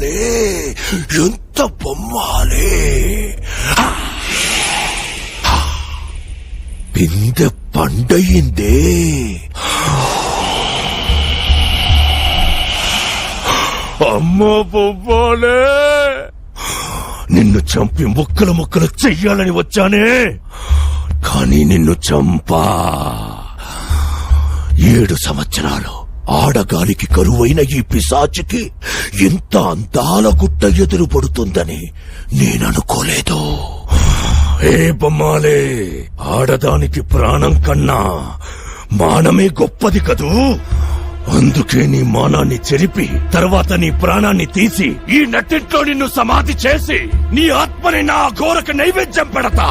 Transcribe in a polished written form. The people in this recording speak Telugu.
బొమ్మాలే, ఎంత బొమ్మాలే. పిందె పండయిందే. అమ్మో బొమ్మాలే, నిన్ను చంపి ముక్కలు ముక్కలు చెయ్యాలని వచ్చానే, కానీ నిన్ను చంపా. 7 సంవత్సరాలు ఆడగాలికి కరువైన ఈ పిశాచికి ఇంత అందాల గుట్ట ఎదురు పడుతుందని నేననుకోలేదు. ఏ బొమ్మాలే, ఆడదానికి ప్రాణం కన్నా మానమే గొప్పది కదూ. అందుకే నీ మానాన్ని చెరిపి తర్వాత నీ ప్రాణాన్ని తీసి ఈ నట్టింట్లో నిన్ను సమాధి చేసి నీ ఆత్మని నా ఘోరక నైవేద్యం పెడతా.